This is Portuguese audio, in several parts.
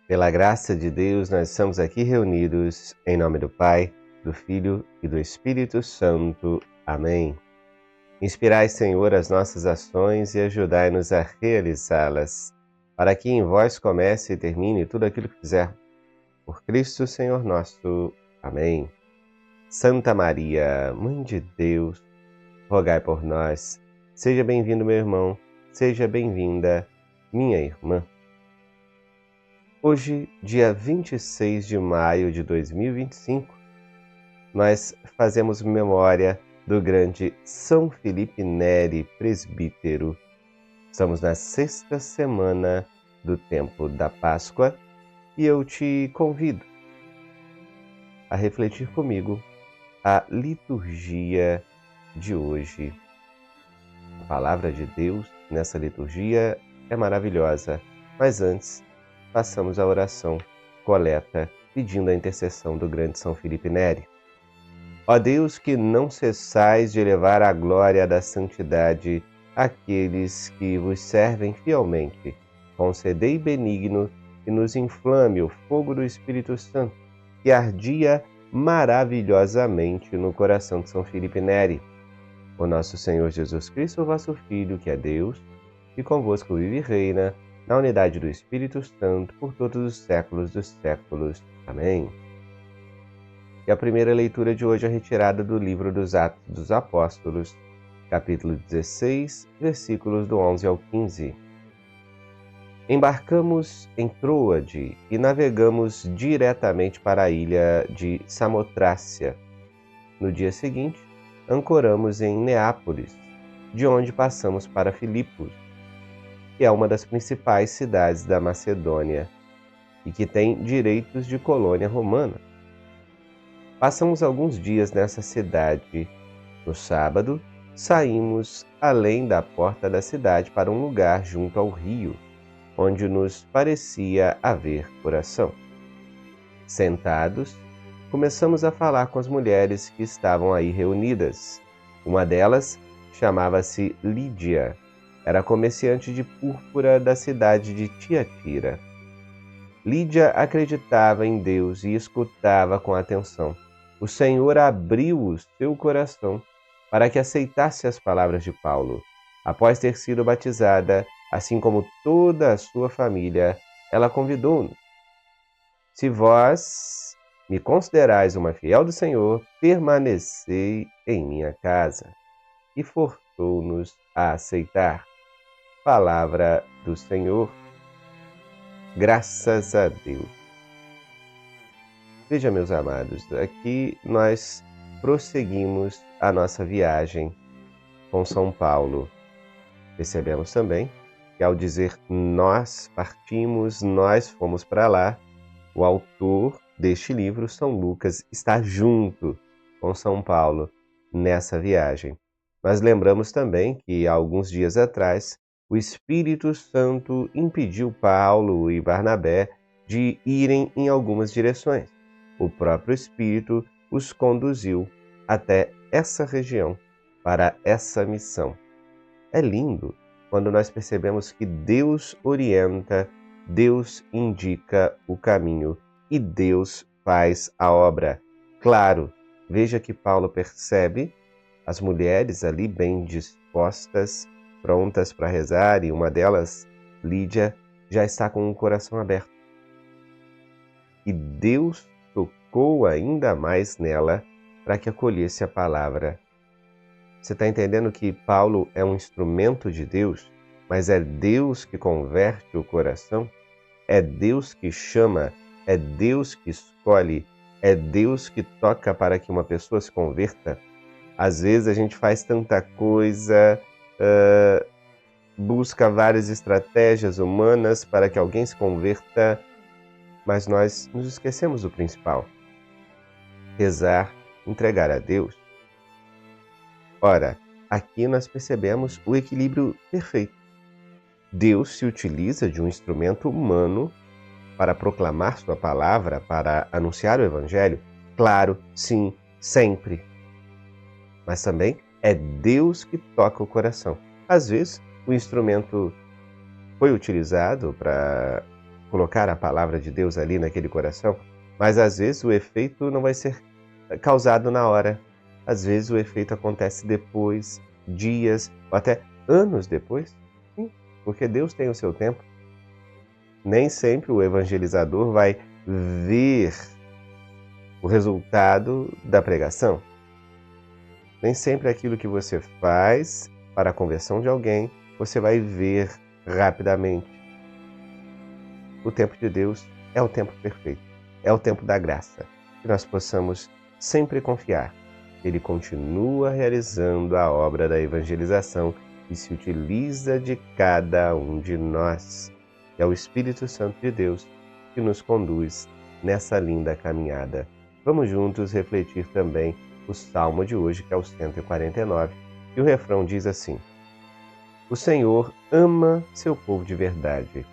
Pela graça de Deus, nós estamos aqui reunidos em nome do Pai, do Filho e do Espírito Santo. Amém. Inspirai, Senhor, as nossas ações e ajudai-nos a realizá-las, para que em vós comece e termine tudo aquilo que fizermos. Por Cristo, Senhor nosso. Amém. Santa Maria, Mãe de Deus, rogai por nós. Seja bem-vindo, meu irmão. Seja bem-vinda, minha irmã. Hoje, dia 26 de maio de 2025, nós fazemos memória do grande São Felipe Neri, presbítero. Estamos na sexta semana do tempo da Páscoa e eu te convido a refletir comigo a liturgia de hoje. A palavra de Deus nessa liturgia é maravilhosa, mas antes, façamos a oração coleta pedindo a intercessão do grande São Felipe Neri. Ó Deus, que não cessais de elevar a glória da santidade àqueles que vos servem fielmente, concedei benigno que nos inflame o fogo do Espírito Santo, que ardia maravilhosamente no coração de São Felipe Neri. O nosso Senhor Jesus Cristo, vosso Filho, que é Deus, e convosco vive e reina, na unidade do Espírito Santo, por todos os séculos dos séculos. Amém. E a primeira leitura de hoje é retirada do livro dos Atos dos Apóstolos, capítulo 16, versículos do 11 ao 15. Embarcamos em Troade e navegamos diretamente para a ilha de Samotrácia. No dia seguinte, ancoramos em Neápolis, de onde passamos para Filipos, que é uma das principais cidades da Macedônia e que tem direitos de colônia romana. Passamos alguns dias nessa cidade. No sábado, saímos além da porta da cidade para um lugar junto ao rio, onde nos parecia haver oração. Sentados, começamos a falar com as mulheres que estavam aí reunidas. Uma delas chamava-se Lídia. Era comerciante de púrpura da cidade de Tiatira. Lídia acreditava em Deus e escutava com atenção. O Senhor abriu o seu coração para que aceitasse as palavras de Paulo. Após ter sido batizada, assim como toda a sua família, ela convidou-nos: se vós me considerais uma fiel do Senhor, permanecei em minha casa. E forçou-nos a aceitar. Palavra do Senhor. Graças a Deus. Veja, meus amados, aqui nós prosseguimos a nossa viagem com São Paulo. Percebemos também que ao dizer nós partimos, nós fomos para lá, o autor deste livro, São Lucas, está junto com São Paulo nessa viagem. Mas lembramos também que há alguns dias atrás, o Espírito Santo impediu Paulo e Barnabé de irem em algumas direções. O próprio Espírito os conduziu até essa região, para essa missão. É lindo quando nós percebemos que Deus orienta, Deus indica o caminho e Deus faz a obra. Claro, veja que Paulo percebe as mulheres ali bem dispostas, prontas para rezar, e uma delas, Lídia, já está com o coração aberto. E Deus tocou ainda mais nela para que acolhesse a palavra. Você está entendendo que Paulo é um instrumento de Deus, mas é Deus que converte o coração? É Deus que chama, é Deus que escolhe, é Deus que toca para que uma pessoa se converta? Às vezes a gente faz tanta coisa, busca várias estratégias humanas para que alguém se converta, mas nós nos esquecemos do principal: rezar, entregar a Deus. Ora, aqui nós percebemos o equilíbrio perfeito. Deus se utiliza de um instrumento humano para proclamar sua palavra, para anunciar o Evangelho. Claro, sim, sempre. Mas também é Deus que toca o coração. Às vezes, o instrumento foi utilizado para colocar a palavra de Deus ali naquele coração, mas às vezes o efeito não vai ser causado na hora. Às vezes o efeito acontece depois, dias ou até anos depois. Sim, porque Deus tem o seu tempo. Nem sempre o evangelizador vai ver o resultado da pregação. Nem sempre aquilo que você faz para a conversão de alguém, você vai ver rapidamente. O tempo de Deus é o tempo perfeito, é o tempo da graça. Que nós possamos sempre confiar. Ele continua realizando a obra da evangelização e se utiliza de cada um de nós. É o Espírito Santo de Deus que nos conduz nessa linda caminhada. Vamos juntos refletir também o Salmo de hoje, que é o 149, e o refrão diz assim: O Senhor ama seu povo de verdade.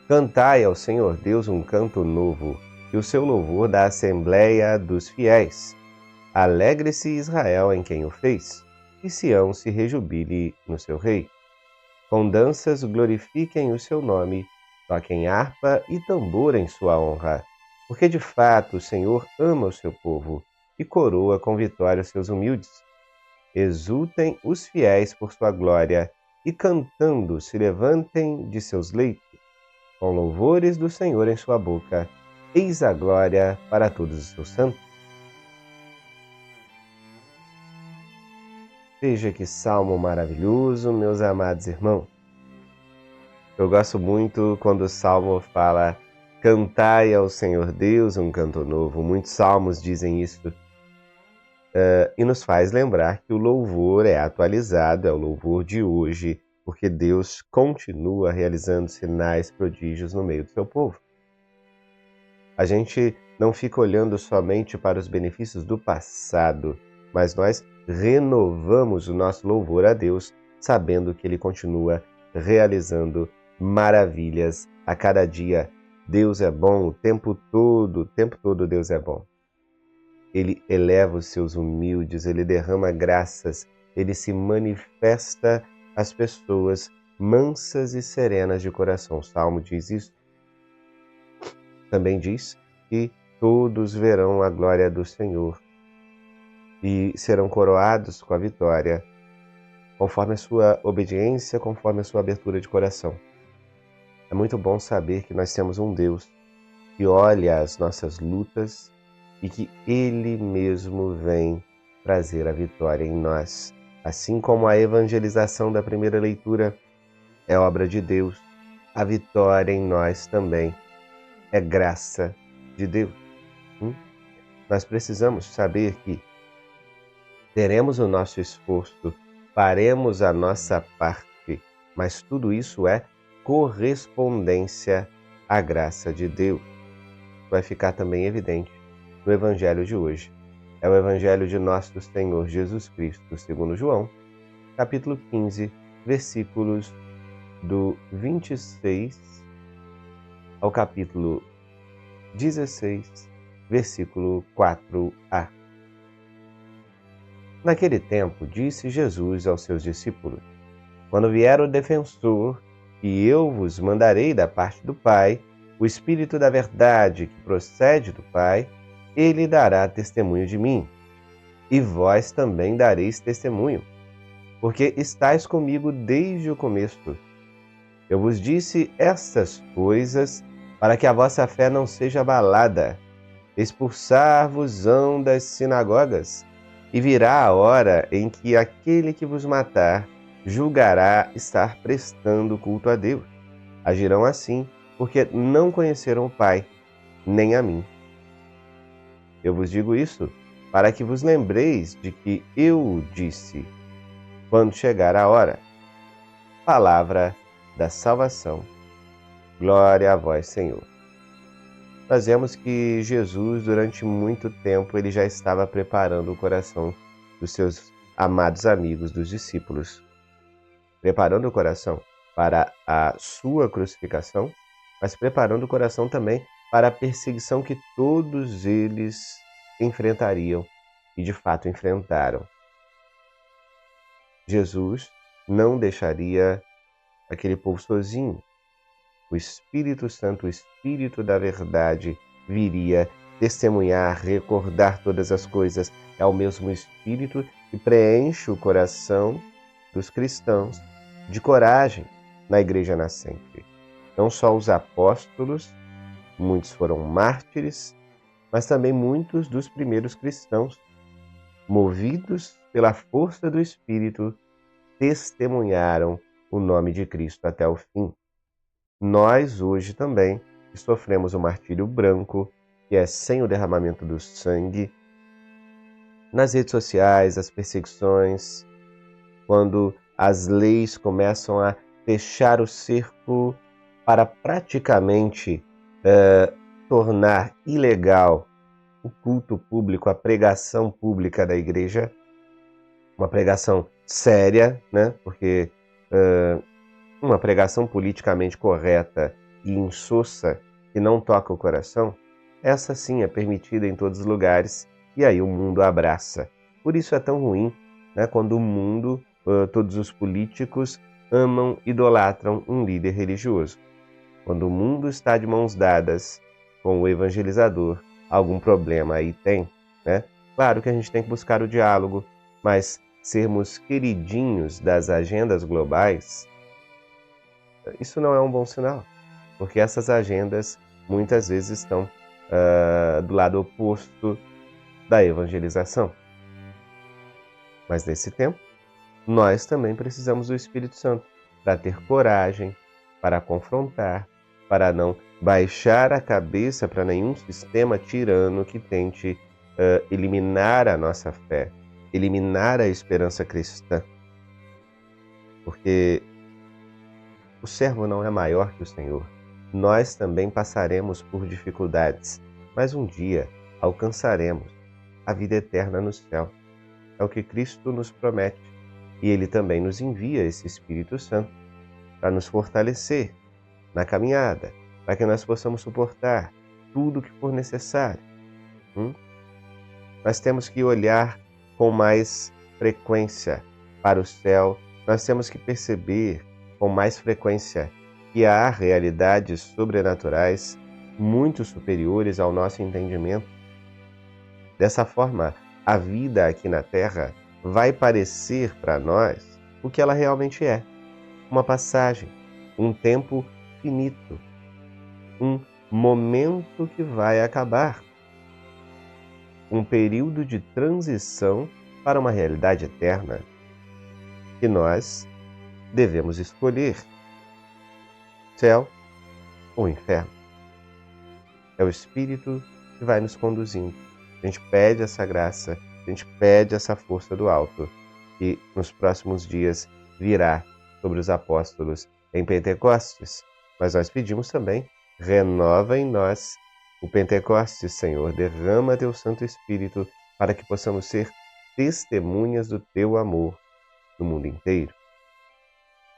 Cantai ao Senhor Deus um canto novo, e o seu louvor da Assembleia dos Fiéis. Alegre-se Israel em quem o fez, e Sião se rejubile no seu rei. Com danças glorifiquem o seu nome, toquem harpa e tambor em sua honra, porque de fato o Senhor ama o seu povo e coroa com vitória os seus humildes. Exultem os fiéis por sua glória e cantando se levantem de seus leitos, com louvores do Senhor em sua boca. Eis a glória para todos os seus santos. Veja que salmo maravilhoso, meus amados irmãos. Eu gosto muito quando o salmo fala: cantai ao Senhor Deus um canto novo. Muitos salmos dizem isso. E nos faz lembrar que o louvor é atualizado, é o louvor de hoje, porque Deus continua realizando sinais, prodígios no meio do seu povo. A gente não fica olhando somente para os benefícios do passado, mas nós renovamos o nosso louvor a Deus, sabendo que Ele continua realizando maravilhas a cada dia. Deus é bom o tempo todo Deus é bom. Ele eleva os seus humildes, Ele derrama graças, Ele se manifesta às pessoas mansas e serenas de coração. O Salmo diz isso. Também diz que todos verão a glória do Senhor e serão coroados com a vitória, conforme a sua obediência, conforme a sua abertura de coração. É muito bom saber que nós temos um Deus que olha as nossas lutas e que Ele mesmo vem trazer a vitória em nós. Assim como a evangelização da primeira leitura é obra de Deus, a vitória em nós também é graça de Deus. Nós precisamos saber que teremos o nosso esforço, faremos a nossa parte, mas tudo isso é correspondência à graça de Deus. Vai ficar também evidente no Evangelho de hoje. É o Evangelho de nosso Senhor Jesus Cristo, segundo João, capítulo 15, versículos do 26 ao capítulo 16, versículo 4a. Naquele tempo, disse Jesus aos seus discípulos: Quando vier o defensor, que eu vos mandarei da parte do Pai, o Espírito da verdade que procede do Pai, ele dará testemunho de mim. E vós também dareis testemunho, porque estáis comigo desde o começo. Eu vos disse estas coisas para que a vossa fé não seja abalada. Expulsar-vos-ão das sinagogas, e virá a hora em que aquele que vos matar julgará estar prestando culto a Deus. Agirão assim, porque não conheceram o Pai, nem a mim. Eu vos digo isso para que vos lembreis de que eu o disse, quando chegar a hora. Palavra da salvação. Glória a vós, Senhor. Nós vemos que Jesus, durante muito tempo, ele já estava preparando o coração dos seus amados amigos, dos discípulos. Preparando o coração para a sua crucificação, mas preparando o coração também para a perseguição que todos eles enfrentariam e de fato enfrentaram. Jesus não deixaria aquele povo sozinho. o Espírito Santo, o Espírito da verdade, viria testemunhar, recordar todas as coisas. É o mesmo Espírito que preenche o coração dos cristãos de coragem na igreja nascente. Não só os apóstolos, muitos foram mártires, mas também muitos dos primeiros cristãos, movidos pela força do Espírito, testemunharam o nome de Cristo até o fim. Nós, hoje também, que sofremos o martírio branco, que é sem o derramamento do sangue, nas redes sociais, as perseguições, quando as leis começam a fechar o cerco para praticamente tornar ilegal o culto público, a pregação pública da igreja, uma pregação séria, né? Porque uma pregação politicamente correta e insossa que não toca o coração, essa sim é permitida em todos os lugares e aí o mundo abraça. Por isso é tão ruim, né, quando o mundo, todos os políticos amam, idolatram um líder religioso. Quando o mundo está de mãos dadas com o evangelizador, algum problema aí tem, né? Claro que a gente tem que buscar o diálogo, mas sermos queridinhos das agendas globais, isso não é um bom sinal, porque essas agendas muitas vezes estão do lado oposto da evangelização. Mas nesse tempo, nós também precisamos do Espírito Santo para ter coragem, para confrontar, para não baixar a cabeça para nenhum sistema tirano que tente eliminar a nossa fé, eliminar a esperança cristã. Porque o servo não é maior que o Senhor. Nós também passaremos por dificuldades, mas um dia alcançaremos a vida eterna no céu. É o que Cristo nos promete. E Ele também nos envia esse Espírito Santo para nos fortalecer na caminhada, para que nós possamos suportar tudo o que for necessário. Nós temos que olhar com mais frequência para o céu, nós temos que perceber com mais frequência que há realidades sobrenaturais muito superiores ao nosso entendimento. Dessa forma, a vida aqui na Terra vai parecer para nós o que ela realmente é: uma passagem, um tempo finito, um momento que vai acabar, um período de transição para uma realidade eterna que nós devemos escolher: céu ou inferno. É o Espírito que vai nos conduzindo. A gente pede essa graça, a gente pede essa força do alto, que nos próximos dias virá sobre os apóstolos em Pentecostes. Mas nós pedimos também: renova em nós o Pentecostes, Senhor. Derrama teu Santo Espírito para que possamos ser testemunhas do teu amor no mundo inteiro.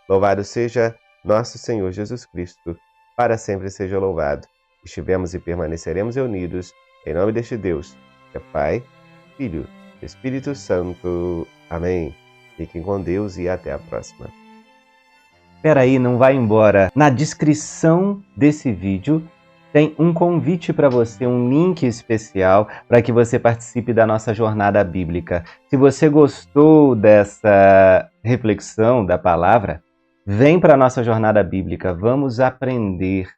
Louvado seja nosso Senhor Jesus Cristo, para sempre seja louvado. Estivemos e permaneceremos reunidos em nome deste Deus, que é Pai, Filho e Espírito Santo. Amém. Fiquem com Deus e até a próxima. Espera aí, não vai embora. Na descrição desse vídeo tem um convite para você, um link especial para que você participe da nossa jornada bíblica. Se você gostou dessa reflexão da palavra, vem para a nossa jornada bíblica. Vamos aprender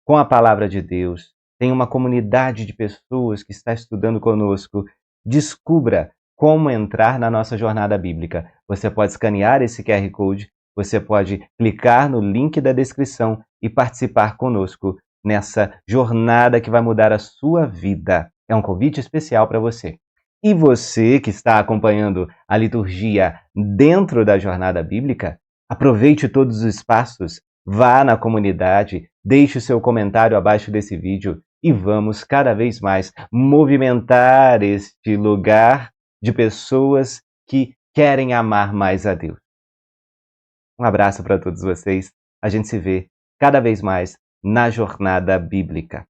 com a palavra de Deus. Tem uma comunidade de pessoas que está estudando conosco. Descubra como entrar na nossa jornada bíblica. Você pode escanear esse QR Code, você pode clicar no link da descrição e participar conosco nessa jornada que vai mudar a sua vida. É um convite especial para você. E você que está acompanhando a liturgia dentro da jornada bíblica, aproveite todos os espaços, vá na comunidade, deixe o seu comentário abaixo desse vídeo e vamos cada vez mais movimentar este lugar de pessoas que querem amar mais a Deus. Um abraço para todos vocês. A gente se vê cada vez mais na jornada bíblica.